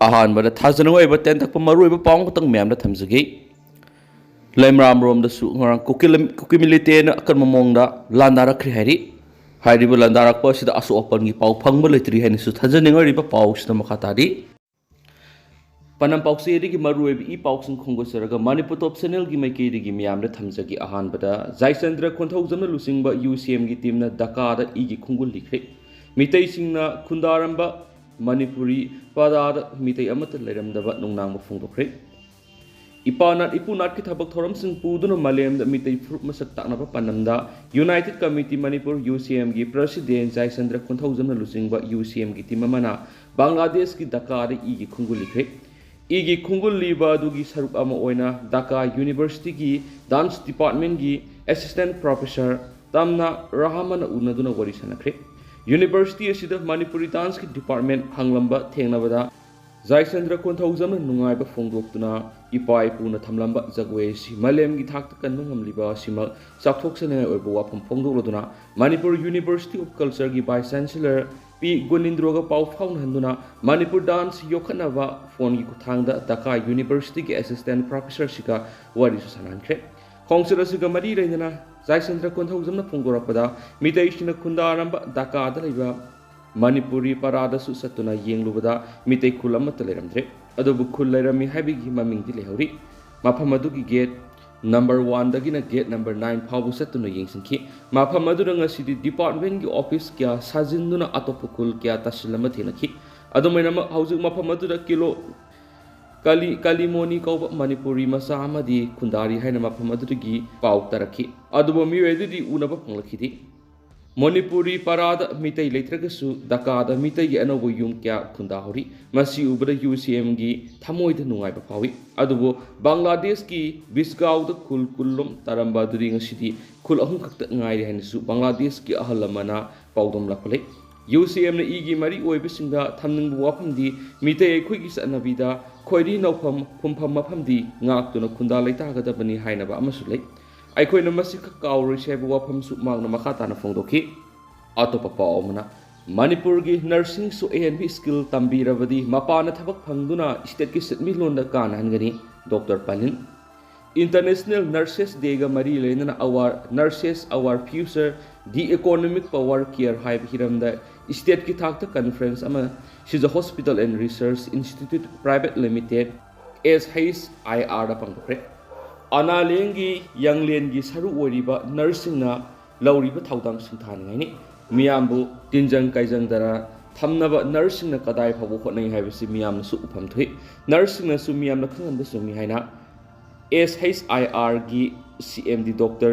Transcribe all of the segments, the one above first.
ꯑꯍꯥꯟꯕꯗ ꯊꯥꯖꯅ ꯑꯣꯏꯕ ꯇꯦꯟꯇꯛꯄ ꯃꯔꯨꯑꯣꯏꯕ ꯄꯥꯎ ꯈꯛꯇꯪ ꯃꯌꯥꯝꯗ ꯊꯝꯖꯒꯦ ꯂꯩꯃꯔꯥꯝꯔꯣꯝꯗꯁꯨ ꯉꯔꯥꯡ ꯀꯨꯀꯤꯃꯤꯂꯤꯇꯦꯅ ꯑꯀꯟꯕ ꯃꯑꯣꯡꯗ ꯂꯥꯟꯗꯥꯔꯛꯈ꯭ꯔꯦ ꯍꯥꯏꯔꯤ ꯍꯥꯏꯔꯤꯕ ꯂꯥꯟꯗꯥꯔꯛꯄ ꯑꯁꯤꯗ ꯑꯁꯣꯛ ꯑꯄꯟꯒꯤ ꯄꯥꯎ ꯐꯪꯕ ꯂꯩꯇ꯭ꯔꯤ ꯍꯥꯏꯅꯁꯨ ꯊꯥꯖꯅꯤꯡꯉꯤꯕ ꯄꯥꯎꯁꯤꯗ ꯃꯈꯥ ꯇꯥꯔꯤ ꯄꯅꯝ ꯄꯥꯎꯆꯦꯗꯒꯤ ꯃꯔꯨꯑꯣꯏꯕ ꯏ ꯄꯥꯎꯁꯤꯡ ꯈꯣꯝꯒꯠꯆꯔꯒ ꯃꯅꯤꯄꯨꯔ ꯇꯣꯞ ꯆꯦꯅꯦꯜꯒꯤ ꯃꯥꯏꯀꯩꯗꯒꯤ ꯃꯤꯌꯥꯝꯗ ꯊꯝꯖꯒꯦ ꯑꯍꯥꯟꯕꯗ ꯖꯥꯏꯆꯟꯗ꯭ꯔ ꯈꯣꯟꯊꯧꯖꯝꯅ ꯂꯨꯆꯤꯡꯕ UCMꯒꯤ ꯇꯤꯝꯅ ꯙꯥꯀꯥꯗ ꯏꯒꯤ ꯈꯣꯡꯒꯨꯜ ꯂꯤꯈ꯭ꯔꯦ ꯃꯤꯇꯩꯁꯤꯡꯅ ꯈꯨꯟꯗꯥꯔꯝꯕ ꯃꯅꯤꯄꯨꯔꯤ ꯄꯗꯥꯗ ꯃꯤꯇꯩ ꯑꯃꯠꯇ ꯂꯩꯔꯝꯗꯕ ꯅꯨꯡꯅꯥꯡꯕ ꯐꯣꯡꯗꯣꯛꯈ꯭ꯔꯦ ꯏꯄꯥꯅꯥꯠ ꯏꯄꯨꯅꯥꯠꯀꯤ ꯊꯕꯛ ꯊꯧꯔꯝꯁꯤꯡ ꯄꯨꯗꯨꯅ ꯃꯥꯂꯦꯝꯗ ꯃꯤꯇꯩ ꯐꯨꯔꯨꯞ ꯃꯁꯛ ꯇꯥꯛꯅꯕ ꯄꯥꯟꯗꯝꯗ ꯌꯨꯅꯥꯏꯇꯦꯗ ꯀꯝꯃꯤꯇꯤ ꯃꯅꯤꯄꯨꯔ UCMꯒꯤ ꯄ꯭ꯔꯁꯤꯗꯦꯟ ꯖꯥꯏꯆꯟꯗ꯭ꯔ ꯈꯣꯟꯊꯧꯖꯝꯅ ꯂꯨꯆꯤꯡꯕ UCMꯒꯤ ꯇꯤꯝ ꯑꯃꯅ ꯕꯪꯒ꯭ꯂꯥꯗꯦꯁꯀꯤ ꯙꯥꯀꯥꯗ ꯏꯒꯤ ꯈꯣꯡꯒꯨꯜ ꯂꯤꯈ꯭ꯔꯦ ꯏꯒꯤ ꯈꯣꯡꯒꯨꯜ ꯂꯤꯕ ꯑꯗꯨꯒꯤ ꯁꯔꯨꯛ ꯑꯃ ꯑꯣꯏꯅ ꯙꯥꯀꯥ ꯌꯨꯅꯤꯚꯔꯁꯤꯇꯤꯒꯤ ꯗꯥꯟꯁ ꯗꯤꯄꯥꯔꯠꯃꯦꯟꯒꯤ ꯑꯦꯁꯤꯁꯇꯦꯟꯠ ꯄ꯭ꯔꯣꯐꯦꯁꯔ ꯇꯝꯅ ꯔꯥꯍꯃꯅ ꯎꯅꯗꯨꯅ ꯋꯥꯔꯤ ꯁꯥꯅꯈ꯭ꯔꯦ ꯌꯨꯅꯤꯚꯔꯁꯤꯇꯤ ꯑꯁꯤꯗ ꯃꯅꯤꯄꯨꯔꯤ ꯗꯥꯟꯁꯀꯤ ꯗꯤꯄꯥꯔꯠꯃꯦꯟ ꯍꯥꯡꯂꯝꯕ ꯊꯦꯡꯅꯕꯗ ꯖꯥꯏꯆꯟꯗ꯭ꯔ ꯈꯣꯟꯊꯧꯖꯝꯅ ꯅꯨꯡꯉꯥꯏꯕ ꯐꯣꯡꯗꯣꯛꯇꯨꯅ ꯏꯄꯥ ꯏꯄꯨꯅ ꯊꯝꯂꯝꯕ ꯖꯒꯣꯏ ꯑꯁꯤ ꯃꯥꯂꯦꯝꯒꯤ ꯊꯥꯛꯇ ꯀꯟꯕ ꯉꯝꯂꯤꯕ ꯑꯁꯤꯃꯛ ꯆꯥꯎꯊꯣꯛꯆꯅꯤꯡꯉꯥꯏ ꯑꯣꯏꯕ ꯋꯥꯐꯝ ꯐꯣꯡꯗꯣꯛꯂꯗꯨꯅ ꯃꯅꯤꯄꯨꯔ ꯌꯨꯅꯤꯚꯔꯁꯤꯇꯤ ꯑꯣꯐ ꯀꯜꯆꯔꯒꯤ ꯚꯥꯏꯁ ꯆꯥꯟꯁꯦꯂꯔ ꯄꯤ ꯒꯨꯅꯤꯟꯗ꯭ꯔꯣꯒ ꯄꯥꯎ ꯐꯥꯎꯅꯍꯟꯗꯨꯅ ꯃꯅꯤꯄꯨꯔ ꯗꯥꯟꯁ ꯌꯣꯛꯈꯠꯅꯕ ꯐꯣꯟꯒꯤ ꯈꯨꯠꯊꯥꯡꯗ ꯙꯥꯀꯥ ꯌꯨꯅꯤꯚꯔꯁꯤꯇꯤꯒꯤ ꯑꯦꯁꯤꯁꯇꯦꯟꯠ ꯄ꯭ꯔꯣꯐꯦꯁꯔꯁꯤꯒ ꯋꯥꯔꯤꯁꯨ ꯁꯥꯅꯍꯟꯈ꯭ꯔꯦ ꯈꯣꯡꯆꯠ ꯑꯁꯤꯒ ꯃꯔꯤ ꯂꯩꯅꯅ ꯖꯥꯏꯆꯟꯗ꯭ꯔ ꯈꯣꯟꯊꯧꯖꯝꯅ ꯐꯣꯡꯗꯣꯔꯛꯄꯗ ꯃꯤꯇꯩꯁꯤꯡꯅ ꯈꯨꯟꯗꯥꯔꯝꯕ ꯙꯥꯀꯥꯗ ꯂꯩꯕ ꯃꯅꯤꯄꯨꯔꯤ ꯄꯔꯥꯗꯁꯨ ꯆꯠꯇꯨꯅ ꯌꯦꯡꯂꯨꯕꯗ ꯃꯤꯇꯩ ꯈꯨꯜ ꯑꯃꯠꯇ ꯂꯩꯔꯝꯗ꯭ꯔꯦ ꯑꯗꯨꯕꯨ ꯈꯨꯜ ꯂꯩꯔꯝꯃꯤ ꯍꯥꯏꯕꯒꯤ ꯃꯃꯤꯡꯗꯤ ꯂꯩꯍꯧꯔꯤ ꯃꯐꯝ ꯑꯗꯨꯒꯤ ꯒꯦꯠ ꯅꯝꯕꯔ 1ꯗꯒꯤꯅ ꯒꯦꯠ ꯅꯝꯕꯔ 9 ꯐꯥꯎꯕ ꯆꯠꯇꯨꯅ ꯌꯦꯡꯁꯤꯟꯈꯤ ꯃꯐꯝ ꯑꯗꯨꯗ ꯉꯁꯤꯗꯤ ꯗꯤꯄꯥꯔꯠꯃꯦꯟꯒꯤ ꯑꯣꯐꯤꯁ ꯀꯌꯥ ꯁꯥꯖꯤꯟꯗꯨꯅ ꯑꯇꯣꯞꯄ ꯈꯨꯜ ꯀꯌꯥ ꯇꯥꯁꯤꯜꯂꯝꯕ ꯊꯦꯡꯅꯈꯤ ꯑꯗꯨꯃꯥꯏꯅꯃꯛ ꯍꯧꯖꯤꯛ ꯃꯐꯝ ꯑꯗꯨꯗ ꯀꯥꯂꯤꯃꯣꯅꯤ ꯀꯧꯕ ꯃꯅꯤꯄꯨꯔꯤ ꯃꯆꯥ ꯑꯃꯗꯤ ꯈꯨꯟꯗꯥꯔꯤ ꯍꯥꯏꯅ ꯃꯐꯝ ꯑꯗꯨꯗꯒꯤ ꯄꯥꯎ ꯇꯥꯔꯛꯈꯤ ꯑꯗꯨꯕꯨ ꯃꯤꯑꯣꯏ ꯑꯗꯨꯗꯤ ꯎꯅꯕ ꯐꯪꯂꯛꯈꯤꯗꯦ ꯃꯅꯤꯄꯨꯔꯤ ꯄꯔꯥꯗ ꯃꯤꯇꯩ ꯂꯩꯇ꯭ꯔꯒꯁꯨ ꯙꯥꯀꯥꯗ ꯃꯤꯇꯩꯒꯤ ꯑꯅꯧꯕ ꯌꯨꯝ ꯀꯌꯥ ꯈꯨꯟꯗꯥꯍꯧꯔꯤ ꯃꯁꯤ ꯎꯕꯗ UCMꯒꯤ ꯊꯃꯣꯏꯗ ꯅꯨꯡꯉꯥꯏꯕ ꯐꯥꯎꯏ ꯑꯗꯨꯕꯨ ꯕꯪꯒ꯭ꯂꯥꯗꯦꯁꯀꯤ ꯕꯤꯁꯒꯥꯎꯗ ꯈꯨꯜ ꯀꯨꯟꯂꯣꯝ ꯇꯥꯔꯝꯕ ꯑꯗꯨꯗꯤ ꯉꯁꯤꯗꯤ ꯈꯨꯜ 3 ꯈꯛꯇ ꯉꯥꯏꯔꯦ ꯍꯥꯏꯅꯁꯨ ꯕꯪꯒ꯭ꯂꯥꯗꯦꯁꯀꯤ ꯑꯍꯜ ꯑꯃꯅ ꯄꯥꯎꯗꯝ ꯂꯥꯛꯄ UCMꯅ ꯏꯒꯤ ꯃꯔꯤ ꯑꯣꯏꯕꯁꯤꯡꯗ ꯊꯝꯅꯤꯡꯕ ꯋꯥꯐꯝꯗꯤ ꯃꯤꯇꯩ ꯑꯩꯈꯣꯏꯒꯤ ꯆꯠꯅꯕꯤꯗ ꯈꯣꯏꯔꯤ ꯅꯧꯐꯝ ꯐꯨꯝꯐꯝ ꯃꯐꯝꯗꯤ ꯉꯥꯛꯇꯨꯅ ꯈꯨꯟꯗꯥ ꯂꯩꯇꯥꯒꯗꯕꯅꯤ ꯍꯥꯏꯅꯕ ꯑꯃꯁꯨ ꯂꯩ ꯑꯩꯈꯣꯏꯅ ꯃꯁꯤꯈꯛ ꯀꯥꯎꯔꯣꯏꯁꯤ ꯍꯥꯏꯕ ꯋꯥꯐꯝꯁꯨ ꯃꯍꯥꯛꯅ ꯃꯈꯥ ꯇꯥꯅ ꯐꯣꯡꯗꯣꯛꯈꯤ ꯑꯇꯣꯞꯄ ꯄꯥꯎ ꯑꯃꯅ ꯃꯅꯤꯄꯨꯔꯒꯤ ꯅꯔꯁꯤꯡꯁꯨ ꯑꯍꯦꯟꯕ ꯁ꯭ꯀꯤꯜ ꯇꯝꯕꯤꯔꯕꯗꯤ ꯃꯄꯥꯟꯗ ꯊꯕꯛ ꯐꯪꯗꯨꯅ ꯁ꯭ꯇꯦꯠꯀꯤ ꯁꯦꯟꯃꯤꯠꯂꯣꯟꯗ ꯀꯥꯟꯅꯍꯟꯒꯅꯤ ꯗꯣꯛꯇꯔ ꯄꯥꯂꯤꯟ इंटरनेशनल नर्सेस डेगा मरी लेना nurses our future the economic power care हाइब हिरमदा स्टेट की थाक conference Shija hospital and research institute private limited SHIR पांगोख्रे अनालेंगी यंगलेंगी सरू ओरिबा नर्सिंगना लौरिबा थौदांग सिंथानिङाइनि मियामबु तिनजंग काइजंगदरा थमनबा नर्सिंगना कदाय फावबो होनाय हाइबसि मियामनसु उफम थुइ नर्सिंगनासु मियामना खंगनबसु मिहाइना SHIR की CMD डॉक्टर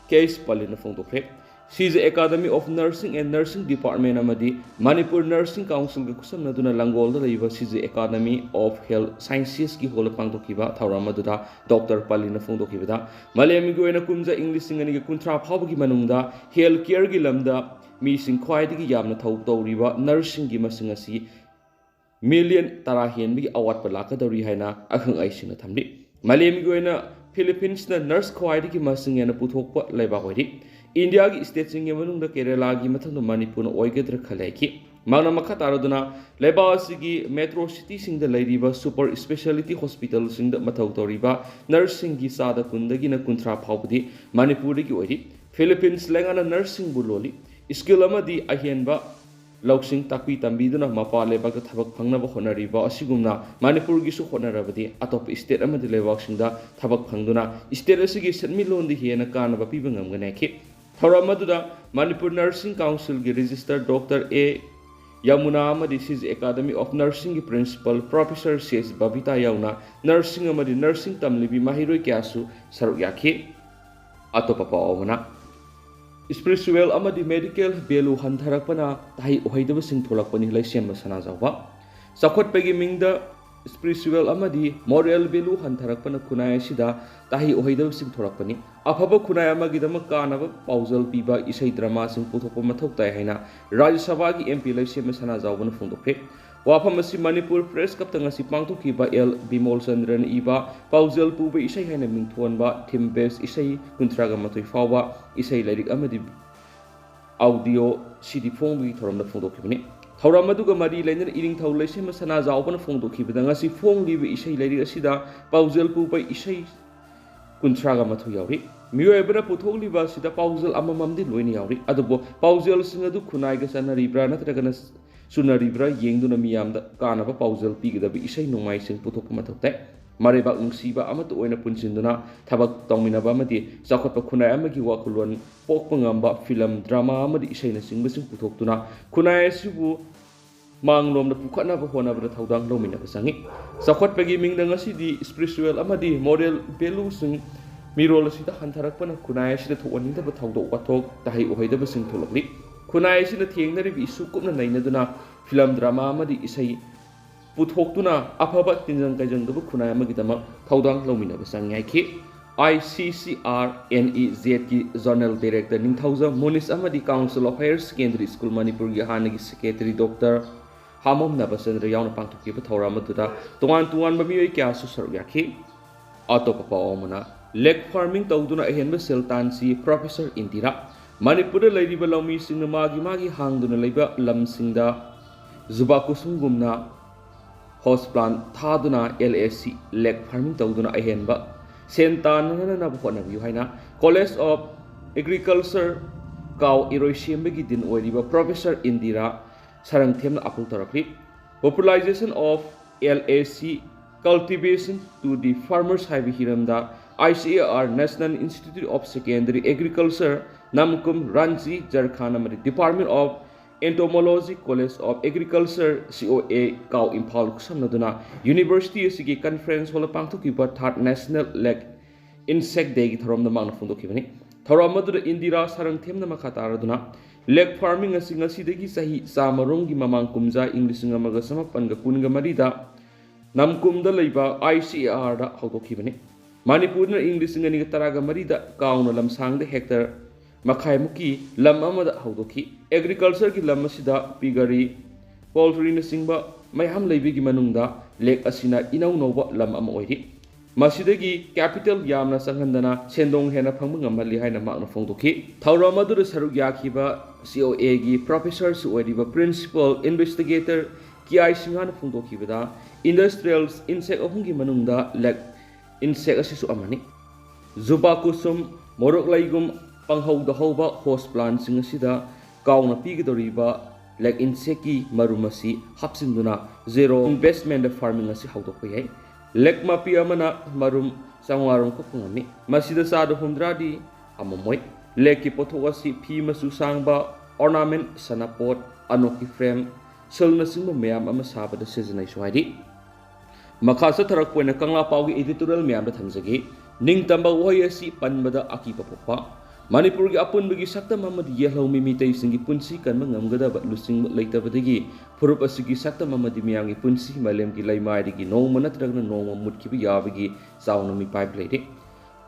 केस पालिन फोंदोख्रे Shija academy of nursing and nursing department अमदी मणिपुर नर्सिंग काउंसिल के खुसमनदुना लंगोल लैबा Shija academy of health sciences की होल पांगदोखिबा थौरामदुदा डॉक्टर पालिन फोंदोखिबदा मलेमगी ओइना कुमजा इंग्लिश सिंगनी के कुंथ्रा फावगी मनुंगदा हेल्थ केयर की लमदा मीसिंग ख्वाइदगी यामना थौ तौरिबा नर्सिंग की मसिंग असि मिलियन तरा हेनबी अवाटपा लाकदौरी हाइना अखंग आइसिंग थमली मलेमगी ओइना फिलीपींस नर्स ख्वाइदगी मसिंग याना पुथोकपा लैबा होइरि इंडिया की स्टेट सिंग मनुंगदा केरला की मथंग मणिपुर ओइगद्र खलाइखि मांगना मखा तारदुना लैबा सिगी मेट्रो सिटी सिंग द लैरिबा सुपर स्पेशलिटी हॉस्पिटल सिंग द मथौ तौरिबा नर्सिंग की सादा कुंदगी न कुंथ्रा फावबदी मणिपुर की ओइरि फिलीपींस लेंगाना नर्सिंग बुलोली स्किल अमदी अहेनबा लौसिंग ताकपी तंबीदुना मपा लेबाक थबक फंगनबा होनरिबा असिगुमना मणिपुर गिसु होनरबदी अतोप स्टेट अमदी लेबाकसिंगदा थबक फंगदुना स्टेट असिगी सेन्मिलोंदी हेना कानबा पीबा ngamganaikhi थौरामदुदा मणिपुर नर्सिंग काउंसिल की रजिस्टर डॉक्टर A यमुना अमदी सीज एकेडमी ऑफ नर्सिंग की प्रिंसिपल प्रोफेसर CS बबीता याउना नर्सिंग अमदी नर्सिंग तमलिबी माहिरोय क्यासु सरुक याखि अतोप पावना स्पिरिचुअल अमदी मेडिकल बेलू हंथरकपना ताहि ओहैदबसिंग थोलकपनि लैसेम सना जावबा चखोटपगी मिंगदा स्पिरिचुअल अमदी मोरल बेलू हंथरकपना खुनाय सिदा ताहि ओहैदबसिंग थोलकपनि अफब खुनाय अमगिदम कानब पाउजल पीबा इसै ड्रामा सिंग पुथोप मथौ ताय हैना राज्य सभा की MP लैसेम सना जावबन फोंदोख्रे वाफम असि मणिपुर प्रेस कप्तंगसि पांगथोखिबा L बिमोल चंद्रन इबा पाउजल पुबा इसै हैना मिंथोनबा थीम बेस इसै कुंथ्रागा मथोय फावबा इसै लाइरिक अमदी ऑडियो CD फोंबी थोरमदा फोंदोखिबनि ꯊꯧꯔꯝ ꯑꯗꯨꯒ ꯃꯔꯤ ꯂꯩꯅꯅ ꯏꯅꯤꯡꯊꯧ ꯂꯩꯁꯦꯝꯕ ꯁꯅꯥꯖꯥꯎꯕꯅ ꯐꯣꯡꯗꯣꯛꯈꯤꯕꯗ ꯉꯁꯤ ꯐꯣꯡꯂꯤꯕ ꯏꯁꯩ ꯂꯩꯔꯤꯛ ꯑꯁꯤꯗ ꯄꯥꯎꯖꯦꯜ ꯄꯨꯕ ꯏꯁꯩ 32 ꯌꯥꯎꯔꯤ ꯃꯤꯑꯣꯏꯕꯅ ꯄꯨꯊꯣꯛꯂꯤꯕ ꯑꯁꯤꯗ ꯄꯥꯎꯖꯦꯜ ꯑꯃꯃꯝꯗꯤ ꯂꯣꯏꯅ ꯌꯥꯎꯔꯤ ꯑꯗꯨꯕꯨ ꯄꯥꯎꯖꯦꯜꯁꯤꯡ ꯑꯗꯨ ꯈꯨꯟꯅꯥꯏꯒ ꯆꯠꯅꯔꯤꯕ꯭ꯔꯥ ꯅꯠꯇ꯭ꯔꯒꯅ ꯆꯨꯅꯔꯤꯕ꯭ꯔꯥ ꯌꯦꯡꯗꯨꯅ ꯃꯤꯌꯥꯝꯗ ꯀꯥꯟꯅꯕ ꯄꯥꯎꯖꯦꯜ ꯄꯤꯒꯗꯕ ꯏꯁꯩ ꯅꯣꯡꯃꯥꯏꯁꯤꯡ ꯄꯨꯊꯣꯛꯄ ꯃꯊꯧ ꯇꯥꯏ ꯃꯔꯩꯕꯥꯛ ꯅꯨꯡꯁꯤꯕ ꯑꯃꯠꯇ ꯑꯣꯏꯅ ꯄꯨꯟꯁꯤꯟꯗꯨꯅ ꯊꯕꯛ ꯇꯧꯃꯤꯟꯅꯕ ꯑꯃꯗꯤ ꯆꯥꯎꯈꯠꯄ ꯈꯨꯟꯅꯥꯏ ꯑꯃꯒꯤ ꯋꯥꯈꯜꯂꯣꯟ ꯄꯣꯛꯄ ꯉꯝꯕ ꯐꯤꯂꯝ ꯗ꯭ꯔꯃꯥ ꯑꯃꯗꯤ ꯏꯁꯩꯅꯆꯤꯡꯕꯁꯤꯡ ꯄꯨꯊꯣꯛꯇꯨꯅ ꯈꯨꯟꯅꯥꯏ ꯑꯁꯤꯕꯨ ꯃꯥꯡꯂꯣꯝꯗ ꯄꯨꯈꯠꯅꯕ ꯍꯣꯠꯅꯕꯗ ꯊꯧꯗꯥꯡ ꯂꯧꯃꯤꯟꯅꯕ ꯆꯪꯏ ꯆꯥꯎꯈꯠꯄꯒꯤ ꯃꯤꯡꯗ ꯉꯁꯤꯗꯤ ꯁ꯭ꯄꯤꯔꯤꯆꯨꯋꯦꯜ ꯑꯃꯗꯤ ꯃꯣꯔꯦꯜ ꯚꯦꯂꯨꯁꯤꯡ ꯃꯤꯔꯣꯜ ꯑꯁꯤꯗ ꯍꯟꯊꯔꯛꯄꯅ ꯈꯨꯟꯅꯥꯏ ꯑꯁꯤꯗ ꯊꯣꯛꯍꯟꯅꯤꯡꯗꯕ ꯊꯧꯗꯣꯛ ꯋꯥꯊꯣꯛ ꯇꯍꯩ ꯑꯣꯏꯍꯩꯗꯕꯁꯤꯡ ꯊꯣꯛꯂꯛꯂꯤ ꯈꯨꯟꯅꯥꯏ ꯑꯁꯤꯅ ꯊꯦꯡꯅꯔꯤꯕ ꯏꯁꯨ ꯀꯨꯞꯅ ꯅꯩꯅꯗꯨꯅ ꯐꯤꯂꯝ ꯗ꯭ꯔꯃꯥ ꯑꯃꯗꯤ ꯏꯁꯩ ꯄꯨꯊꯣꯛꯇꯨꯅ ꯑꯐꯕ ꯇꯤꯟꯖꯪ ꯀꯩꯖꯪꯗꯕ ꯈꯨꯟꯅꯥꯏ ꯑꯃꯒꯤꯗꯃꯛ ꯊꯧꯗꯥꯡ ꯂꯧꯃꯤꯟꯅꯕ ꯆꯪꯏ ꯍꯥꯏꯈꯤ ICCRNEZꯒꯤ ꯖꯣꯅꯦꯜ ꯗꯥꯏꯔꯦꯛꯇꯔ ꯅꯤꯡꯊꯧꯖꯝ ꯃꯨꯅꯤꯁ ꯑꯃꯗꯤ council of higher secondary school ꯃꯅꯤꯄꯨꯔꯒꯤ ꯍꯥꯟꯅꯒꯤ ꯁꯦꯀ꯭ꯔꯦꯇꯔꯤ ꯗꯣꯛꯇꯔ ꯍꯥꯃꯣꯝ ꯅꯕꯆꯟꯗ꯭ꯔ ꯌꯥꯎꯅ ꯄꯥꯡꯊꯣꯛꯈꯤꯕ ꯊꯧꯔꯝ ꯑꯗꯨꯗ ꯇꯣꯉꯥꯟ ꯇꯣꯉꯥꯟꯕ ꯃꯤꯑꯣꯏ ꯀꯌꯥꯁꯨ ꯁꯔꯨꯛ ꯌꯥꯈꯤ ꯑꯇꯣꯞꯄ ꯄꯥꯎ ꯑꯃꯅ ꯂꯦꯛ ꯐꯥꯔꯃꯤꯡ ꯇꯧꯗꯨꯅ ꯑꯍꯦꯟꯕ ꯁꯦꯜ ꯇꯥꯟꯁꯤ ꯄ꯭ꯔꯣꯐꯦꯁꯔ ꯏꯟꯗꯤꯔꯥ ꯃꯅꯤꯄꯨꯔꯗ ꯂꯩꯔꯤꯕ ꯂꯧꯃꯤꯁꯤꯡꯅ ꯃꯥꯒꯤ ꯍꯥꯡꯗꯨꯅ ꯂꯩꯕ ꯂꯝꯁꯤꯡꯗ ꯖꯨꯕꯥ ꯀꯨꯁꯨꯝꯒꯨꯝꯅ ꯍꯣꯁ ꯄ꯭ꯂꯥꯟ ꯊꯥꯗꯨꯅ LAC ꯂꯦꯛ ꯐꯥꯔꯃꯤꯡ ꯇꯧꯗꯨꯅ ꯑꯍꯦꯟꯕ ꯁꯦꯟ ꯇꯥꯟꯅꯅꯕ ꯍꯣꯠꯅꯕꯤꯌꯨ ꯍꯥꯏꯅ ꯀꯣꯂꯦꯖ ꯑꯣꯐ ꯑꯦꯒ꯭ꯔꯤꯀꯜꯆꯔ ꯀꯥꯎ ꯏꯔꯣꯏꯁꯦꯝꯕꯒꯤ ꯗꯤꯟ ꯑꯣꯏꯔꯤꯕ ꯄ꯭ꯔꯣꯐꯦꯁꯔ ꯏꯟꯗꯤꯔꯥ ꯁꯔꯪꯊꯦꯝꯅ ꯑꯄꯤꯜ ꯇꯧꯔꯛꯂꯤ population of LAC cultivation to the farmers ꯍꯥꯏꯕ ꯍꯤꯔꯝꯗ ICAR National Institute of Secondary Agriculture Namkum Ranchi Jharkhand amadi Department of Entomology College of Agriculture COA Kau Imphal samnaduna University asigi conference hall pangthokiba third national lake insect day gi thorom na mangna phongdokhibani thorom aduda Indira Sarangthemna makha taraduna lake farming asing asidagi sahi samarong gi mamang kumja English ngamaga samapanga kunga marida Namkumda leiba ICAR da haudokhibani Manipurna English ngani taraga marida kauna lamsangda hectare makhai muki lam amada haudokhi agriculture ki lam asida pigari poultry na singba mayham leibigi manungda lake asina inau noba lam ama oiri masidagi capital yamna sanghandana sendong hena phangma ngamali haina makna phongdokhi thauram adu saruk yakhiba COA gi professor su oiriba principal investigator kiai singana phongdokhibada industrial insect ohungi manungda lake insect asisu amani zuba kusum morok laigum panghauda hauba host plant sing asida kauna pigidoriba lake insect ki marumasi hapsinduna zero investment farming asi haudokpa yai lake mapi amana marum sangwarum ko pungami masida sadu humdradi amamoi lake ki pothokasi phi masu sangba ornament sanapot anoki frame selna singba mayam ama sabada seasonai suhadi Makasa tarakpoina kangla paugi editorial miyamda thamjagi Ningtamba wahei asi panbada akipa pokpa Manipur gi apunbagi saktam amadi yelhaw mimitay singi punsi kanma ngamgadaba lusing leitabadagi Purup asigi saktam amadi miyangi punsi malem gi laimaidagi nongma natragna nongma mutkibi yabagi sauna mi pipe leide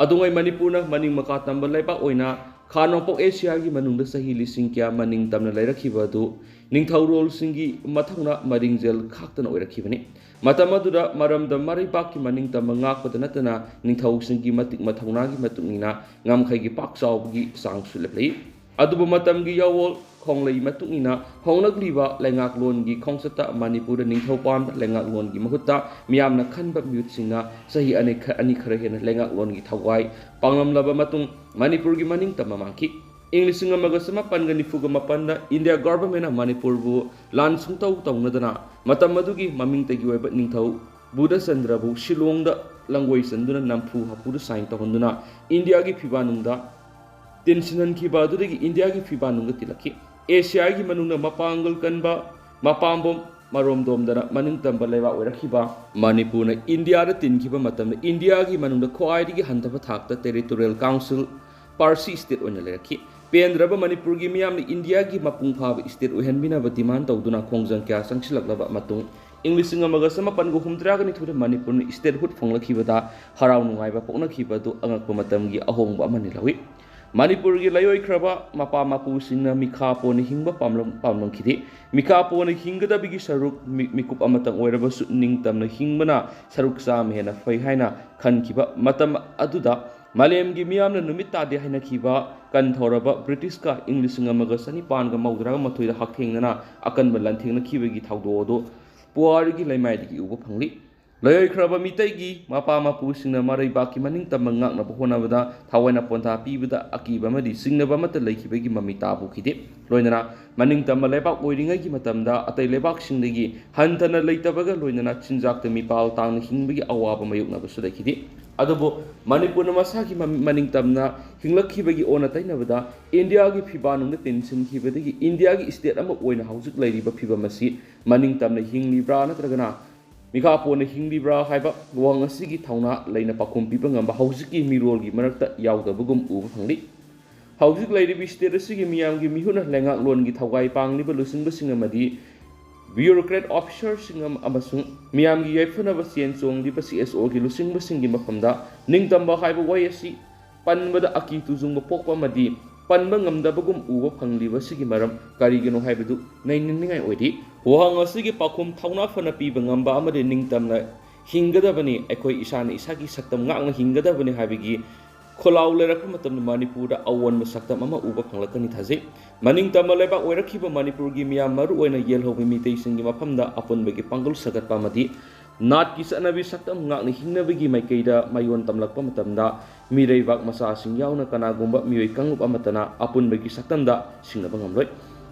Adungai Manipurna maning makatamba laipa oina Khanopok Asia gi manungda sahi lising kya maning tamna lairakhiba adu Ningthaurol singi mathangna maringjel khaktana oirakhibani Matamaduda maramda maribaki maning tama ngakpada natana ningthau singi matik mathaunagi matungina ngamkhaigi pakchawgi sangsu leplei aduba matamgi yawol khonglei matungina honglagliba lengaklongi khongsata Manipurda ningthau pam lengaklongi mahutta miyamna khanba myutsinga sahi ani khara hena lengaklongi thawai panglamlaba matung Manipurgi maning tama mangki English ngamaga samapan gani fuga mapanda India government na Manipur bu lan sungtau taunadana matam madugi maming tagi weba ningthau Buddha Sandra bu Shillongda langwai sanduna nampu hapudu sign tahunduna India gi phibanungda tensionan ki badudagi India gi phibanungda tilaki Asia gi manungna mapangal kanba mapambom marom domdana maning tamba lewa oirakhiba Manipur na India da tinkhiba matamna India gi manungda khwaidigi hantaba thakta territorial council Parsi state oina leraki Pendraba Manipur gi miyamni India gi mapung phaba state oihanbinaba demand tawduna khongjang kya sangsilaklaba matung English ngamaga samapan go humtraga ni thuda Manipur ni statehood phonglakhibada harau nungaiba poknakhibadu angakpa matamgi ahongba amani lawi Manipur gi layoi khraba mapa mapu singna mikha poni hingba pamlam khidi mikha poni hingada bigi saruk mikup amatang oiraba su ningtamna hingbana saruk sam hena fai haina khankhiba matam aduda Malem gi miyamna numit tade haina khiba ꯀꯟꯊꯧꯔꯕ ꯕ꯭ꯔꯤꯇꯤꯁꯀ ꯏꯪ 1914 ꯍꯛꯊꯦꯡꯅꯅ ꯑꯀꯟꯕ ꯂꯥꯟꯊꯦꯡꯅꯈꯤꯕꯒꯤ ꯊꯧꯗꯣꯛ ꯑꯗꯨ ꯄꯨꯋꯥꯔꯤꯒꯤ ꯂꯩꯃꯥꯏꯗꯒꯤ ꯎꯕ ꯐꯪꯂꯤ꯫ ꯂꯩꯈ꯭ꯔꯕ ꯃꯤꯇꯩꯒꯤ ꯃꯄꯥ ꯃꯄꯨꯁꯤꯡꯅ ꯃꯔꯩꯕꯥꯛꯀꯤ ꯃꯅꯤꯡꯇꯝꯕ ꯉꯥꯛꯅꯕ ꯍꯣꯠꯅꯕꯗ ꯊꯋꯥꯏꯅ ꯄꯣꯟꯊꯥ ꯄꯤꯕꯗ ꯑꯀꯤꯕ ꯑꯃꯗꯤ ꯆꯤꯡꯅꯕ ꯑꯃꯠꯇ ꯂꯩꯈꯤꯕꯒꯤ ꯃꯃꯤ ꯇꯥꯕ ꯎꯈꯤꯗꯦ꯫ ꯂꯣꯏꯅꯅ ꯃꯅꯤꯡꯇꯝꯕ ꯂꯩꯕꯥꯛ ꯑꯣꯏꯔꯤꯉꯩꯒꯤ ꯃꯇꯝꯗ ꯑꯇꯩ ꯂꯩꯕꯥꯛꯁꯤꯡꯗꯒꯤ ꯍꯟꯊꯅ ꯂꯩꯇꯕꯒ ꯂꯣꯏꯅꯅ ꯆꯤꯟꯖꯥꯛꯇ ꯃꯤꯄꯥꯜ ꯇꯥꯡꯅ ꯍꯤꯡꯕꯒꯤ ꯑꯋꯥꯕ ꯃꯥꯌꯣꯛꯅꯕꯁꯨ ꯂꯩꯈꯤꯗꯦ꯫ ꯑꯗꯨꯕꯨ ꯃꯅꯤꯄꯨꯔꯅ ꯃꯁꯥꯒꯤ ꯃꯅꯤꯡꯇꯝꯅ ꯍꯤꯡꯂꯛꯈꯤꯕꯒꯤ ꯑꯣꯟꯅ ꯇꯩꯅꯕꯗ ꯏꯟꯗꯤꯌꯥꯒꯤ ꯐꯤꯕꯥꯅꯨꯡꯗ ꯇꯤꯟꯁꯤꯟꯈꯤꯕꯗꯒꯤ ꯏꯟꯗꯤꯌꯥꯒꯤ ꯏꯁꯇꯦꯠ ꯑꯃ ꯑꯣꯏꯅ ꯍꯧꯖꯤꯛ ꯂꯩꯔꯤꯕ ꯐꯤꯕꯝ ꯑꯁꯤ ꯃꯅꯤꯡꯇꯝꯅ ꯍꯤꯡꯂꯤꯕ꯭ꯔꯥ ꯅꯠꯇ꯭ꯔꯒꯅ ꯃꯤꯈꯥꯄꯣꯟꯅ ꯍꯤꯡꯂꯤꯕ꯭ꯔꯥ ꯍꯥꯏꯕ ꯋꯥꯍꯪ ꯑꯁꯤꯒꯤ ꯊꯧꯅꯥ ꯂꯩꯅ ꯄꯥꯎꯈꯨꯝ ꯄꯤꯕ ꯉꯝꯕ ꯍꯧꯖꯤꯛꯀꯤ ꯃꯤꯔꯣꯜꯒꯤ ꯃꯔꯛꯇ ꯌꯥꯎꯗꯕꯒꯨꯝ ꯎꯕ ꯐꯪꯂꯤ꯫ ꯍꯧꯖꯤꯛ ꯂꯩꯔꯤꯕ ꯏꯁꯇꯦꯠ ꯑꯁꯤꯒꯤ ꯃꯤꯌꯥꯝꯒꯤ ꯃꯤꯍꯨꯠꯅ ꯂꯩꯉꯥꯛꯂꯣꯟꯒꯤ ꯊꯧꯒꯥꯏ ꯄꯥꯡꯂꯤꯕ ꯂꯨꯆꯤꯡꯕꯁꯤꯡ ꯑꯃꯗꯤ ꯕ꯭ꯌꯨꯔꯣꯀ꯭ꯔꯦꯠ ꯑꯣꯐꯤꯁꯥꯔꯁꯤꯡ ꯑꯃꯁꯨꯡ ꯃꯤꯌꯥꯝꯒꯤ ꯌꯥꯏꯐꯅꯕ ꯆꯦꯟ ꯆꯣꯡꯂꯤꯕ CSOꯒꯤ ꯂꯨꯆꯤꯡꯕꯁꯤꯡꯒꯤ ꯃꯐꯝꯗ ꯅꯤꯡꯇꯝꯕ ꯍꯥꯏꯕ ꯋꯥꯍꯩ ꯑꯁꯤ ꯄꯟꯕꯗ ꯑꯀꯤ ꯇꯨꯖꯨꯡꯕ ꯄꯣꯛꯄ ꯑꯃꯗꯤ ꯄꯟꯕ ꯉꯝꯗꯕꯒꯨꯝ ꯎꯕ ꯐꯪꯂꯤꯕꯁꯤꯒꯤ ꯃꯔꯝ ꯀꯔꯤꯒꯤꯅꯣ ꯍꯥꯏꯕꯗꯨ ꯅꯩꯅꯅꯤꯡꯉꯥꯏ ꯑꯣꯏꯔꯤ꯫ ꯋꯥꯍꯪ ꯑꯁꯤꯒꯤ ꯄꯥꯎꯈꯨꯝ ꯊꯧꯅꯥ ꯐꯅ ꯄꯤꯕ ꯉꯝꯕ ꯑꯃꯗꯤ ꯅꯤꯡꯇꯝꯅ ꯍꯤꯡꯒꯗꯕꯅꯤ, ꯑꯩꯈꯣꯏ ꯏꯁꯥꯅ ꯏꯁꯥꯒꯤ ꯁꯛꯇꯝ ꯉꯥꯛꯅ ꯍꯤꯡꯒꯗꯕꯅꯤ ꯍꯥꯏꯕꯒꯤ ꯈꯣꯜꯂꯥꯎ ꯂꯩꯔꯛꯄ ꯃꯇꯝꯗ ꯃꯅꯤꯄꯨꯔꯗ ꯑꯑꯣꯟꯕ ꯁꯛꯇꯝ ꯑꯃ ꯎꯕ ꯐꯪꯂꯛꯀꯅꯤ ꯊꯥꯖꯩ꯫ ꯃꯅꯤꯡꯇꯝꯕ ꯂꯩꯕꯥꯛ ꯑꯣꯏꯔꯛꯈꯤꯕ ꯃꯅꯤꯄꯨꯔꯒꯤ ꯃꯤꯌꯥꯝ ꯃꯔꯨꯑꯣꯏꯅ ꯌꯦꯜꯍꯧꯕꯤ ꯃꯤꯇꯩꯁꯤꯡꯒꯤ ꯃꯐꯝꯗ ꯑꯄꯨꯟꯕꯒꯤ ꯄꯥꯡꯒꯜ ꯁꯥꯒꯠꯄ ꯑꯃꯗꯤ ꯅꯥꯠꯀꯤ ꯆꯠꯅꯕꯤ ꯁꯛꯇꯝ ꯉꯥꯛꯅ ꯍꯤꯡꯅꯕꯒꯤ ꯃꯥꯏꯀꯩꯗ ꯃꯥꯏꯌꯣꯟ ꯇꯝꯂꯛꯄ ꯃꯇꯝꯗ ꯃꯤꯔꯩꯕꯥꯛ ꯃꯆꯥꯁꯤꯡ ꯌꯥꯎꯅ ꯀꯅꯥꯒꯨꯝꯕ ꯃꯤꯑꯣꯏ ꯀꯥꯡꯂꯨꯞ ꯑꯃꯠꯇꯅ ꯑꯄꯨꯟꯕꯒꯤ ꯁꯛꯇꯝꯗ ꯁꯤꯡꯅꯕ ꯉꯝꯂꯣꯏ꯫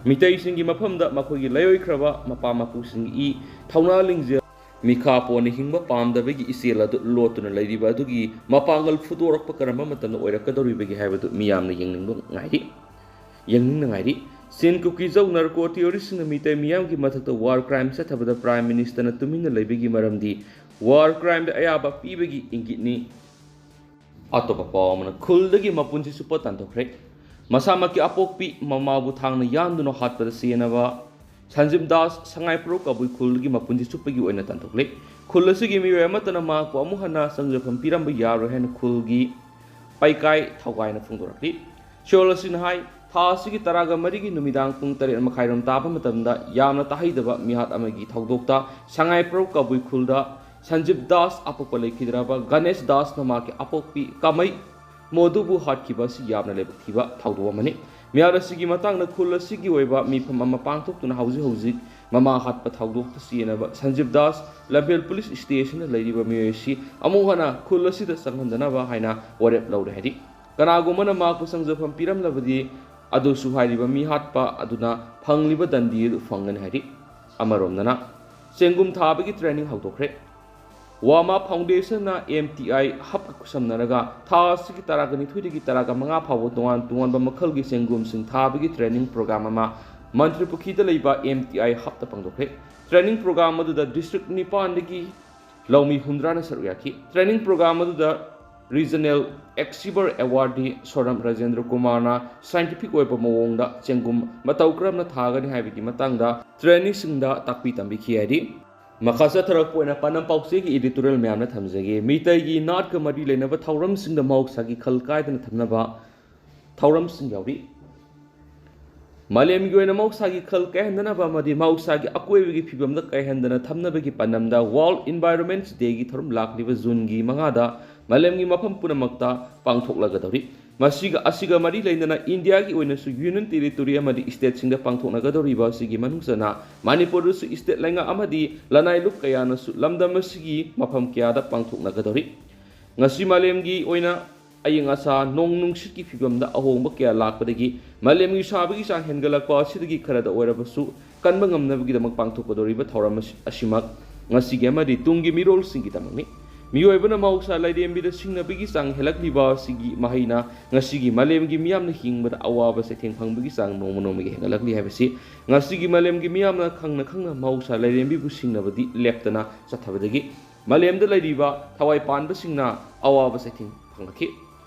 ꯃꯤꯇꯩꯁꯤꯡꯒꯤ ꯃꯐꯝꯗ ꯃꯈꯣꯏꯒꯤ ꯂꯩꯔꯣꯏꯈ꯭ꯔꯕ ꯃꯄꯥ ꯃꯄꯨꯁꯤꯡꯒꯤ ꯏ ꯊꯧꯅꯥ ꯂꯤꯡꯖꯦꯜ ꯃꯤꯈꯥꯄꯣꯟꯅ ꯍꯤꯡꯕ ꯄꯥꯝꯗꯕꯒꯤ ꯏꯆꯦꯜ ꯑꯗꯨ ꯂꯣꯠꯇꯨꯅ ꯂꯩꯔꯤꯕ ꯑꯗꯨꯒꯤ ꯃꯄꯥꯡꯒꯜ ꯐꯨꯗꯣꯔꯛꯄ ꯀꯔꯝꯕ ꯃꯇꯝꯗ ꯑꯣꯏꯔꯛꯀꯗꯧꯔꯤꯕꯒꯦ ꯍꯥꯏꯕꯗꯨ ꯃꯤꯌꯥꯝꯅ ꯌꯦꯡꯅꯤꯡꯅ ꯉꯥꯏꯔꯤ꯫ ꯆꯤꯟ ꯀꯨꯀꯤ ꯖꯧ ꯅꯔꯀꯣ ꯊꯤꯑꯣꯔꯤꯁꯤꯡꯅ ꯃꯤꯇꯩ ꯃꯤꯌꯥꯝꯒꯤ ꯃꯊꯛꯇ ꯋꯥꯔ ꯀ꯭ꯔꯥꯏꯝ ꯆꯠꯊꯕꯗ ꯄ꯭ꯔꯥꯏꯝ ꯃꯤꯅꯤꯁꯇꯔꯅ ꯇꯨꯃꯤꯟꯅ ꯂꯩꯕꯒꯤ ꯃꯔꯝꯗꯤ ꯋꯥꯔ ꯀ꯭ꯔꯥꯏꯝꯗ ꯑꯌꯥꯕ ꯄꯤꯕꯒꯤ ꯏꯪꯒꯤꯠꯅꯤ꯫ ꯑꯇꯣꯞꯄ ꯄꯥꯎ ꯑꯃꯅ ꯈꯨꯜꯗꯒꯤ ꯃꯄꯨꯟꯁꯤ ꯆꯨꯞꯄ ꯇꯥꯟꯊꯣꯛꯈ꯭ꯔꯦ꯫ ꯃꯁꯥꯃꯛꯀꯤ ꯑꯄꯣꯛꯄꯤ ꯃꯃꯥꯕꯨ ꯊꯥꯡꯅ ꯌꯥꯟꯗꯨꯅ ꯍꯥꯠꯄꯗ ꯆꯦꯟꯅꯕ ꯁꯟꯖꯤꯕ ꯗꯥꯁ ꯁꯉꯥꯏꯄ꯭ꯔꯧ ꯀꯕꯨꯏ ꯈꯨꯜꯒꯤ ꯃꯄꯨꯟꯁꯤ ꯆꯨꯞꯄꯒꯤ ꯑꯣꯏꯅ ꯇꯥꯟꯊꯣꯛꯂꯦ꯫ ꯈꯨꯜ ꯑꯁꯤꯒꯤ ꯃꯤꯑꯣꯏ ꯑꯃꯠꯇꯅ ꯃꯍꯥꯛꯄꯨ ꯑꯃꯨꯛ ꯍꯟꯅ ꯆꯪꯖꯐꯝ ꯄꯤꯔꯝꯕ ꯌꯥꯔꯣꯏ ꯍꯥꯏꯅ ꯈꯨꯜꯒꯤ ꯄꯩꯀꯥꯏ ꯊꯧꯒꯥꯏꯅ ꯐꯣꯡꯗꯣꯔꯛꯂꯤ꯫ ꯁꯤꯑꯣꯜ ꯑꯁꯤꯅ ꯍꯥꯏ ꯊꯥ ꯑꯁꯤꯒꯤ 13 ꯅꯨꯃꯤꯗꯥꯡ ꯄꯨꯡ 8:30 ꯇꯥꯕ ꯃꯇꯝꯗ ꯌꯥꯝꯅ ꯇꯥꯍꯩꯗꯕ ꯃꯤꯍꯥꯠ ꯑꯃꯒꯤ ꯊꯧꯗꯣꯛꯇ ꯁꯉꯥꯏꯄ꯭ꯔꯧ ꯀꯕꯨꯏ ꯈꯨꯜꯗ ꯁꯟꯖꯤꯕ ꯗꯥꯁ ꯑꯄꯣꯛꯄ ꯂꯩꯈꯤꯗ꯭ꯔꯕ ꯒꯅꯦꯁ ꯗꯥꯁꯅ ꯃꯍꯥꯛꯀꯤ ꯑꯄꯣꯛꯄꯤ ꯀꯥꯃꯩ ꯃꯣꯗꯨꯕꯨ ꯍꯥꯠꯈꯤꯕ ꯑꯁꯤ ꯌꯥꯝꯅ ꯂꯥꯏꯕꯛ ꯊꯤꯕ ꯊꯧꯗꯣꯛ ꯑꯃꯅꯤ꯫ ꯃꯤꯍꯥꯠ ꯑꯁꯤꯒꯤ ꯃꯇꯥꯡꯗ ꯈꯨꯜ ꯑꯁꯤꯒꯤ ꯑꯣꯏꯕ ꯃꯤꯐꯝ ꯑꯃ ꯄꯥꯡꯊꯣꯛꯇꯨꯅ ꯍꯧꯖꯤꯛ ꯃꯃꯥ ꯍꯥꯠꯄ ꯊꯧꯗꯣꯛꯇ ꯆꯦꯟꯅꯕ ꯁꯟꯖꯤꯕ ꯗꯥꯁ ꯂꯝꯐꯦꯜ ꯄꯨꯂꯤꯁ ꯁ꯭ꯇꯦꯁꯟꯗ ꯂꯩꯔꯤꯕ ꯃꯤꯑꯣꯏ ꯑꯁꯤ ꯑꯃꯨꯛ ꯍꯟꯅ ꯈꯨꯜ ꯑꯁꯤꯗ ꯆꯪꯍꯟꯗꯅꯕ ꯍꯥꯏꯅ ꯋꯥꯔꯦꯞ ꯂꯧꯔꯦ ꯍꯥꯏꯔꯤ꯫ ꯀꯅꯥꯒꯨꯝꯕꯅ ꯃꯍꯥꯛꯄꯨ ꯆꯪꯖꯐꯝ ꯄꯤꯔꯝꯂꯕꯗꯤ ꯑꯗꯨꯁꯨ ꯍꯥꯏꯔꯤꯕ ꯃꯤ ꯍꯥꯠꯄ ꯑꯗꯨꯅ ꯐꯪꯂꯤꯕ ꯗꯟꯗꯤ ꯑꯗꯨ ꯐꯪꯒꯅꯤ ꯍꯥꯏꯔꯤ꯫ ꯑꯃꯔꯣꯝꯗꯅ ꯆꯦꯡꯒꯨꯝ ꯊꯥꯕꯒꯤ ꯇ꯭ꯔꯦꯅꯤꯡ ꯍꯧꯗꯣꯛꯈ꯭ꯔꯦ꯫ ꯋꯥꯃꯥ ꯐꯥꯎꯟꯗꯦꯁꯟꯅ MTI ꯍꯕꯀ ꯈꯨꯠꯁꯝꯅꯔꯒ ꯊꯥ ꯑꯁꯤꯒꯤ 12ꯗꯒꯤ 15 ꯐꯥꯎꯕ ꯇꯣꯉꯥꯟ ꯇꯣꯉꯥꯟꯕ ꯃꯈꯜꯒꯤ ꯆꯦꯡꯒꯨꯝꯁꯤꯡ ꯊꯥꯕꯒꯤ ꯇ꯭ꯔꯦꯅꯤꯡ ꯄ꯭ꯔꯣꯒ꯭ꯔꯥꯝ ꯑꯃ ꯃꯟꯇ꯭ꯔꯤꯄꯨꯈ꯭ꯔꯤꯗ ꯂꯩꯕ MTI ꯍꯕꯇ ꯄꯥꯡꯊꯣꯛꯈ꯭ꯔꯦ꯫ ꯇ꯭ꯔꯦꯅꯤꯡ ꯄ꯭ꯔꯣꯒ꯭ꯔꯥꯝ ꯑꯗꯨꯗ ꯗꯤꯁꯇ꯭ꯔꯤꯛ 9ꯗꯒꯤ ꯂꯧꯃꯤ 60ꯅ ꯁꯔꯨꯛ ꯌꯥꯈꯤ꯫ ꯇ꯭ꯔꯦꯅꯤꯡ ꯄ꯭ꯔꯣꯒ꯭ꯔꯥꯝ ꯑꯗꯨꯗ ꯔꯤꯖꯅꯦꯜ ꯑꯦꯛꯁꯤꯕꯔ ꯑꯦꯋꯥꯔꯗꯤ ꯁꯣꯔꯝ ꯔꯥꯖꯦꯟꯗ꯭ꯔ ꯀꯨꯃꯥꯔꯅ ꯁꯥꯏꯟꯇꯤꯐꯤꯛ ꯑꯣꯏꯕ ꯃꯑꯣꯡꯗ ꯆꯦꯡꯒꯨꯝ ꯃꯇꯧ ꯀꯔꯝꯅ ꯊꯥꯒꯅꯤ ꯍꯥꯏꯕꯒꯤ ꯃꯇꯥꯡꯗ ꯇ꯭ꯔꯦꯅꯤꯡꯁꯤꯡꯗ ꯇꯥꯛꯄꯤ ꯇꯝꯕꯤꯈꯤ ꯍꯥꯏꯔꯤ꯫ ꯃꯈꯥ ꯆꯠꯊꯔꯛꯄ ꯑꯣꯏꯅ ꯄꯥꯟꯗꯝ ꯄꯥꯎꯆꯦꯒꯤ ꯏꯗꯤꯇꯣꯔꯤꯌꯦꯜ ꯃꯌꯥꯝꯅ ꯊꯝꯖꯒꯦ꯫ ꯃꯤꯇꯩꯒꯤ ꯅꯥꯠꯀ ꯃꯔꯤ ꯂꯩꯅꯕ ꯊꯧꯔꯝꯁꯤꯡꯗ ꯃꯍꯧꯁꯥꯒꯤ ꯈꯜ ꯀꯥꯏꯗꯅ ꯊꯝꯅꯕ ꯊꯧꯔꯝꯁꯤꯡ ꯌꯥꯎꯔꯤ꯫ ꯃꯥꯂꯦꯝꯒꯤ ꯑꯣꯏꯅ ꯃꯍꯧꯁꯥꯒꯤ ꯈꯜ ꯀꯥꯏꯍꯟꯗꯅꯕ ꯑꯃꯗꯤ ꯃꯍꯧꯁꯥꯒꯤ ꯑꯀꯣꯏꯕꯒꯤ ꯐꯤꯕꯝꯗ ꯀꯥꯏꯍꯟꯗꯅ ꯊꯝꯅꯕꯒꯤ ꯄꯥꯟꯗꯝꯗ ꯋꯥꯔꯜꯗ ꯏꯟꯚꯥꯏꯔꯣꯟꯃꯦꯟꯠ ꯗꯦꯒꯤ ꯊꯧꯔꯝ ꯂꯥꯛꯂꯤꯕ ꯖꯨꯟꯒꯤ 5ꯗ ꯃꯥꯂꯦꯝꯒꯤ ꯃꯐꯝ ꯄꯨꯝꯅꯃꯛꯇ ꯄꯥꯡꯊꯣꯛꯂꯒꯗꯧꯔꯤ꯫ ꯑꯁꯤꯒ ꯃꯔꯤ ꯂꯩꯅꯅ ꯏꯟꯗꯤꯌꯥꯒꯤ ꯑꯣꯏꯅꯁꯨ ꯌꯨꯅꯤꯌꯟ ꯇꯦꯔꯤꯇꯣꯔꯤ ꯑꯃꯗꯤ ꯏꯁꯇꯦꯠꯁꯤꯡꯗ ꯄꯥꯡꯊꯣꯛꯅꯒꯗꯧꯔꯤꯕ ꯑꯁꯤꯒꯤ ꯃꯅꯨꯡꯆꯟꯅ ꯃꯅꯤꯄꯨꯔꯗꯁꯨ ꯏꯁꯇꯦꯠ ꯂꯩꯉꯥꯛ ꯑꯃꯗꯤ ꯂꯅꯥꯏ ꯂꯨꯞ ꯀꯌꯥꯅꯁꯨ ꯂꯝꯗꯝ ꯑꯁꯤꯒꯤ ꯃꯐꯝ ꯀꯌꯥꯗ ꯄꯥꯡꯊꯣꯛꯅꯒꯗꯧꯔꯤ꯫ ꯉꯁꯤ ꯃꯥꯂꯦꯝꯒꯤ ꯑꯣꯏꯅ ꯑꯏꯪ ꯑꯁꯥ ꯅꯣꯡ ꯅꯨꯡꯁꯤꯠꯀꯤ ꯐꯤꯕꯝꯗ ꯑꯍꯣꯡꯕ ꯀꯌా ꯂꯥꯛꯄꯗꯒꯤ ꯃꯥꯂꯦꯝꯒꯤ ꯁꯥꯕꯒꯤ ꯆꯥꯡ ꯍꯦꯟꯒꯠꯂꯛꯄ ꯑꯁꯤꯗꯒꯤ ꯈꯔꯗ ꯑꯣꯏꯔꯕꯁꯨ ꯀꯟꯕ ꯉꯝꯅꯕꯒꯤꯗꯃꯛ ꯄꯥꯡꯊꯣꯛꯀꯗꯧꯔꯤꯕ ꯊꯧꯔꯝ ꯑꯁꯤꯃꯛ ꯉꯁꯤꯒꯤ ꯑꯃꯗꯤ ꯇꯨꯡꯒꯤ ꯃꯤꯔꯣꯜꯁꯤꯡꯒꯤꯗꯃꯛꯅꯤ꯫ ꯃꯤꯑꯣꯏꯕꯅ ꯃꯍꯧꯁꯥ ꯂꯥꯏꯔꯦꯝꯕꯤꯗ ꯁꯤꯡꯅꯕꯒꯤ ꯆꯥꯡ ꯍꯦꯜꯂꯛꯂꯤꯕ ꯑꯁꯤꯒꯤ ꯃꯍꯩꯅ ꯉꯁꯤꯒꯤ ꯃꯥꯂꯦꯝꯒꯤ ꯃꯤꯌꯥꯝꯅ ꯍꯤꯡꯕꯗ ꯑꯋꯥꯕ ꯆꯩꯊꯦꯡ ꯐꯪꯕꯒꯤ ꯆꯥꯡ ꯅꯣꯡꯃ ꯅꯣꯡꯃꯒꯤ ꯍꯦꯟꯒꯠꯂꯛꯂꯤ ꯍꯥꯏꯕꯁꯤ ꯉꯁꯤꯒꯤ ꯃꯥꯂꯦꯝꯒꯤ ꯃꯤꯌꯥꯝꯅ ꯈꯪꯅ ꯃꯍꯧꯁꯥ ꯂꯥꯏꯔꯦꯝꯕꯤꯕꯨ ꯁꯤꯡꯅꯕꯗꯤ ꯂꯦꯞꯇꯅ ꯆꯠꯊꯕꯗꯒꯤ ꯃꯥꯂꯦꯝꯗ ꯂꯩꯔꯤꯕ ꯊꯋꯥꯏ ꯄꯥꯟꯕꯁꯤꯡꯅ ꯑꯋꯥꯕ ꯆꯩꯊꯦꯡ ꯐꯪꯂꯛꯈꯤ꯫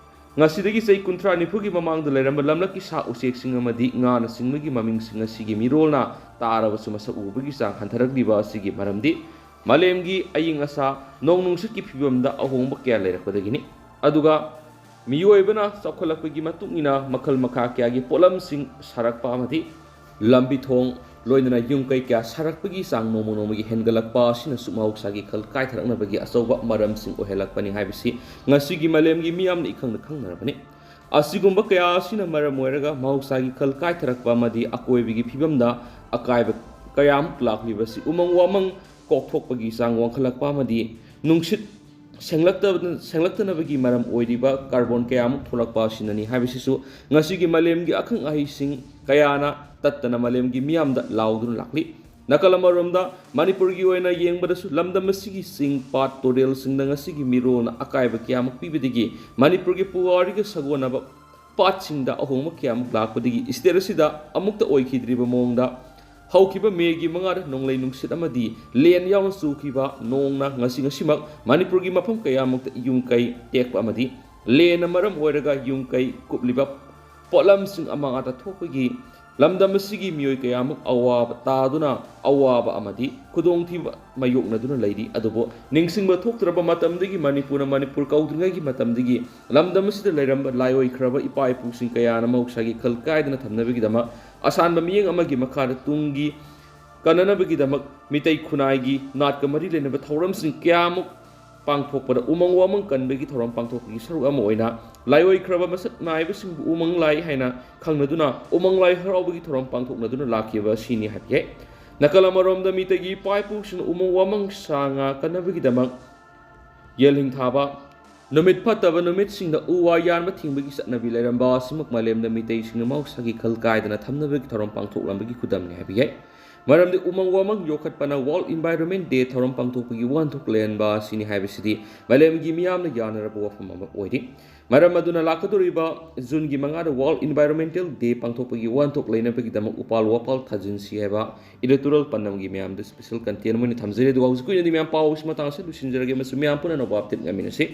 ꯉꯁꯤꯗꯒꯤ ꯆꯍꯤ 30-40ꯒꯤ ꯃꯃꯥꯡꯗ ꯂꯩꯔꯝꯕ ꯂꯝꯂꯛꯀꯤ ꯁꯥ ꯎꯆꯦꯛꯁꯤꯡ ꯑꯃꯗꯤ ꯉꯥꯅꯆꯤꯡꯕꯒꯤ ꯃꯃꯤꯡꯁꯤꯡ ꯑꯁꯤꯒꯤ ꯃꯤꯔꯣꯜꯅ ꯇꯥꯔꯕꯁꯨ ꯃꯁꯛ ꯎꯕꯒꯤ ꯆꯥꯡ ꯍꯟꯊꯔꯛꯂꯤꯕ ꯑꯁꯤꯒꯤ ꯃꯔꯝꯗꯤ ꯃꯥꯂꯦꯝꯒꯤ ꯑꯏꯪ ꯑꯁꯥ ꯅꯣꯡ ꯅꯨꯡꯁꯤꯠꯀꯤ ꯐꯤꯕꯝꯗ ꯑꯍꯣꯡꯕ ꯀꯌꯥ ꯂꯩꯔꯛꯄꯗꯒꯤꯅꯤ꯫ ꯑꯗꯨꯒ ꯃꯤꯑꯣꯏꯕꯅ ꯆꯥꯎꯈꯠꯂꯛꯄꯒꯤ ꯃꯇꯨꯡꯏꯟꯅ ꯃꯈꯜ ꯃꯈꯥ ꯀꯌꯥꯒꯤ ꯄꯣꯠꯂꯝꯁꯤꯡ ꯁꯥꯔꯛꯄ ꯑꯃꯗꯤ ꯂꯝꯕꯤ ꯊꯣꯡ ꯂꯣꯏꯅꯅ ꯌꯨꯝ ꯀꯩ kaya ꯁꯥꯔꯛꯄꯒꯤ ꯆꯥꯡ ꯅꯣꯡꯃ ꯅꯣꯡꯃꯒꯤ ꯍꯦꯟꯒꯠꯂꯛꯄ ꯑꯁꯤꯅꯁꯨ ꯃꯍꯧꯁꯥꯒꯤ ꯈꯜ ꯀꯥꯏꯊꯔꯛꯅꯕꯒꯤ ꯑꯆꯧꯕ ꯃꯔꯝꯁꯤꯡ ꯑꯣꯏꯍꯜꯂꯛꯄꯅꯤ ꯍꯥꯏꯕꯁꯤ ꯉꯁꯤꯒꯤ ꯃꯥꯂꯦꯝꯒꯤ ꯃꯤꯌꯥꯝꯅ ꯏꯈꯪꯅ ꯈꯪꯅꯔꯕꯅꯤ꯫ ꯑꯁꯤꯒꯨꯝꯕ ꯀꯌꯥ ꯑꯁꯤꯅ ꯃꯔꯝ ꯑꯣꯏꯔꯒ ꯃꯍꯧꯁꯥꯒꯤ ꯈꯜ ꯀꯥꯏꯊꯔꯛꯄ ꯑꯃꯗꯤ ꯑꯀꯣꯏꯕꯒꯤ ꯐꯤꯕꯝꯗ ꯑꯀꯥꯏꯕ ꯀꯌꯥꯃꯨꯛ ꯂꯥꯛꯂꯤꯕꯁꯤ ꯎꯃꯪ ꯋꯥꯃꯪ ꯀꯣꯛꯊꯣꯛꯄꯒꯤ ꯆꯥꯡ ꯋꯥꯡꯈꯠꯂꯛꯄ ꯑꯃꯗꯤ ꯅꯨꯡꯁꯤꯠ ꯁꯦꯡꯂꯛꯇꯅꯕꯒꯤ ꯃꯔꯝ ꯑꯣꯏꯔꯤꯕ ꯀꯥꯔꯕꯣꯟ ꯀꯌꯥꯃꯨꯛ ꯊꯣꯛꯂꯛꯄ ꯑꯁꯤꯅꯅꯤ ꯍꯥꯏꯕꯁꯤꯁꯨ ꯉꯁꯤꯒꯤ ꯃꯥꯂꯦꯝꯒꯤ ꯑꯈꯪ ꯑꯍꯩꯁꯤꯡ ꯀꯌꯥꯅ ꯇꯠꯇꯅ ꯃꯥꯂꯦꯝꯒꯤ ꯃꯤꯌꯥꯝꯗ ꯂꯥꯎꯗꯨꯅ ꯂꯥꯛꯂꯤ ꯅꯥꯀꯜ ꯑꯃꯔꯣꯝꯗ ꯃꯅꯤꯄꯨꯔꯒꯤ ꯑꯣꯏꯅ ꯌꯦꯡꯕꯗꯁꯨ ꯂꯝꯗꯝ ꯑꯁꯤꯒꯤ ꯆꯤꯡ ꯄꯥꯠ ꯇꯨꯔꯦꯜꯁꯤꯡꯗ ꯉꯁꯤꯒꯤ ꯃꯤꯔꯣꯜꯅ ꯑꯀꯥꯏꯕ ꯀꯌꯥꯃꯨꯛ ꯄꯤꯕꯗꯒꯤ ꯃꯅꯤꯄꯨꯔꯒꯤ ꯄꯨꯋꯥꯔꯤꯒ ꯁꯥꯒꯣꯟꯅꯕ ꯄꯥꯠꯁꯤꯡꯗ ꯑꯍꯣꯡꯕ ꯀꯌꯥꯃꯨꯛ ꯂꯥꯛꯄꯗꯒꯤ ꯁ꯭ꯇꯦꯠ ꯑꯁꯤꯗ ꯑꯃꯨꯛꯇ ꯑꯣꯏꯈꯤꯗ꯭ꯔꯤꯕ ꯃꯑꯣꯡꯗ ꯍꯧꯈꯤꯕ ꯃꯦꯒꯤ 5ꯗ ꯅꯣꯡꯂꯩ ꯅꯨꯡꯁꯤꯠ ꯑꯃꯗꯤ ꯂꯦꯟ ꯌꯥꯎꯅ ꯆꯨꯈꯤꯕ ꯅꯣꯡꯅ ꯉꯁꯤꯃꯛ ꯃꯅꯤꯄꯨꯔꯒꯤ ꯃꯐꯝ ꯀꯌꯥꯃꯨꯛꯇ ꯌꯨꯝ ꯀꯩ ꯇꯦꯛꯄ ꯑꯃꯗꯤ ꯂꯦꯟꯅ ꯃꯔꯝ ꯑꯣꯏꯔꯒ ꯌꯨꯝ ꯀꯩ ꯀꯨꯞꯂꯤꯕ ꯄꯣꯠꯂꯝꯁꯤꯡ ꯑꯃꯥꯡ ꯑꯇꯥ ꯊꯣꯛꯄꯒꯤ ꯂꯝꯗꯝ ꯑꯁꯤꯒꯤ ꯃꯤꯑꯣꯏ ꯀꯌꯥꯃꯨꯛ ꯑꯋꯥꯕ ꯇꯥꯗꯨꯅ ꯑꯋꯥꯕ ꯑꯃꯗꯤ ꯈꯨꯗꯣꯡꯊꯤꯕ ꯃꯥꯌꯣꯛꯅꯗꯨꯅ ꯂꯩꯔꯤ ꯑꯗꯨꯕꯨ ꯅꯤꯡꯁꯤꯡꯕ ꯊꯣꯛꯇ꯭ꯔꯕ ꯃꯇꯝꯗꯒꯤ ꯃꯅꯤꯄꯨꯔꯅ ꯃꯅꯤꯄꯨꯔ ꯀꯧꯗ꯭ꯔꯤꯉꯩꯒꯤ ꯃꯇꯝꯗꯒꯤ ꯂꯝꯗꯝ ꯑꯁꯤꯗ ꯂꯩꯔꯝꯕ ꯂꯥꯏꯑꯣꯏꯈ꯭ꯔꯕ ꯏꯄꯥ ꯏꯄꯨꯁꯤꯡ ꯀꯌꯥꯅ ꯃꯍꯧꯁꯥꯒꯤ ꯈꯜ ꯀꯥꯏꯗꯅ ꯊꯝꯅꯕꯒꯤꯗꯃꯛ ꯑꯁꯥꯟꯕ ꯃꯤꯠꯌꯦꯡ ꯑꯃꯒꯤ ꯃꯈꯥꯗ ꯇꯨꯡꯒꯤ ꯀꯟꯅꯅꯕꯒꯤꯗꯃꯛ ꯃꯤꯇꯩ ꯈꯨꯟꯅꯥꯏꯒꯤ ꯅꯥꯠꯀ ꯃꯔꯤ ꯂꯩꯅꯕ ꯊꯧꯔꯝꯁꯤꯡ ꯀꯌꯥꯃꯨꯛ ꯄꯥꯡꯊꯣꯛꯄꯗ ꯎꯃꯪ ꯋꯥꯃꯪ ꯀꯟꯕꯒꯤ ꯊꯧꯔꯝ ꯄꯥꯡꯊꯣꯛꯄꯒꯤ ꯁꯔꯨꯛ ꯑꯃ ꯑꯣꯏꯅ ꯂꯥꯏꯑꯣꯏꯈ꯭ꯔꯕ ꯃꯁꯛ ꯅꯥꯏꯕꯁꯤꯡꯕꯨ ꯎꯃꯪ ꯂꯥꯏ ꯍꯥꯏꯅ ꯈꯪꯅꯗꯨꯅ ꯎꯃꯪ ꯂꯥꯏ ꯍꯔꯥꯎꯕꯒꯤ ꯊꯧꯔꯝ ꯄꯥꯡꯊꯣꯛꯅꯗꯨꯅ ꯂꯥꯛꯈꯤꯕ ꯑꯁꯤꯅꯤ ꯍꯥꯏꯕ ꯌꯥꯏ ꯅꯥꯀꯜ ꯑꯃꯔꯣꯝꯗ ꯃꯤꯇꯩꯒꯤ ꯏꯄꯥ ꯏꯄꯨꯁꯤꯡꯅ ꯎꯃꯪ ꯋꯥꯃꯪ ꯁꯥ ꯉꯥ ꯀꯟꯅꯕꯒꯤꯗꯃꯛ ꯌꯦꯜꯍꯤꯡ ꯊꯥꯕ ꯅꯨꯃꯤꯠ ꯐꯠꯇꯕ ꯅꯨꯃꯤꯠꯁꯤꯡꯗ ꯎ ꯋꯥ ꯌꯥꯟꯕ ꯊꯤꯡꯕꯒꯤ ꯆꯠꯅꯕꯤ ꯂꯩꯔꯝꯕ ꯑꯁꯤꯃꯛ ꯃꯥꯂꯦꯝꯗ ꯃꯤꯇꯩꯁꯤꯡꯅ ꯃꯍꯧꯁꯥꯒꯤ ꯈꯜ ꯀꯥꯏꯗꯅ ꯊꯝꯅꯕꯒꯤ ꯊꯧꯔꯝ ꯄꯥꯡꯊꯣꯛꯂꯝꯕꯒꯤ ꯈꯨꯗꯝꯅꯤ ꯍꯥꯏꯕ ꯌꯥꯏ ꯃꯔꯝꯗꯤ ꯎꯃꯪ ꯋꯥꯃꯪ ꯌꯣꯛꯈꯠꯄꯅ ꯋꯥꯔꯜ ꯏꯟꯚꯥꯏꯔꯣꯟꯃꯦꯟ ꯗꯦ ꯊꯧꯔꯝ ꯄꯥꯡꯊꯣꯛꯄꯒꯤ ꯋꯥꯍꯟꯊꯣꯛ ꯂꯩꯍꯟꯕ ꯑꯁꯤꯅꯤ ꯍꯥꯏꯕꯁꯤꯗꯤ ꯃꯥꯂꯦꯝꯒꯤ ꯃꯤꯌꯥꯝꯅ ꯌꯥꯅꯔꯕ ꯋꯥꯐꯝ ꯑꯃ ꯑꯣꯏꯔꯤ ꯃꯔꯝ ꯑꯗꯨꯅ ꯂꯥꯛꯀꯗꯧꯔꯤꯕ ꯖꯨꯟꯒꯤ 5ꯗ ꯋꯥꯔꯜ ꯏꯟꯚꯥꯏꯔꯣꯟꯃꯦꯟꯇꯦꯜ ꯗꯦ ꯄꯥꯡꯊꯣꯛꯄꯒꯤ ꯋꯥꯍꯟꯊꯣꯛ ꯂꯩꯅꯕꯒꯤꯗꯃꯛ ꯎꯄꯥꯜ ꯋꯥꯄꯥꯜ ꯊꯥꯖꯤꯟꯁꯤ ꯍꯥꯏꯕ ꯏꯂꯦꯛꯇꯣꯔꯦꯜ ꯄꯥꯟꯗꯝꯒꯤ ꯃꯌꯥꯝꯗ ꯁ꯭ꯄꯦꯁꯦꯜ ꯀꯟꯇꯦꯟ ꯑꯃ ꯑꯣꯏꯅ ꯊꯝꯖꯔꯤ ꯑꯗꯨꯒ ꯍꯧꯖꯤꯛꯀꯤ ꯑꯣꯏꯅꯗꯤ ꯃꯌꯥꯝ ꯄꯥꯎ ꯑꯁꯤ ꯃꯇꯥꯡ ꯑꯁꯤꯗ ꯂꯣꯏꯁꯤꯟꯖꯔꯒꯦ ꯑꯃꯁꯨꯡ ꯃꯌꯥꯝ ꯄꯨꯟꯅ ꯑꯅꯧꯕ ꯑꯞꯗꯦꯠ ꯉꯝꯃꯤꯟꯅꯁꯤ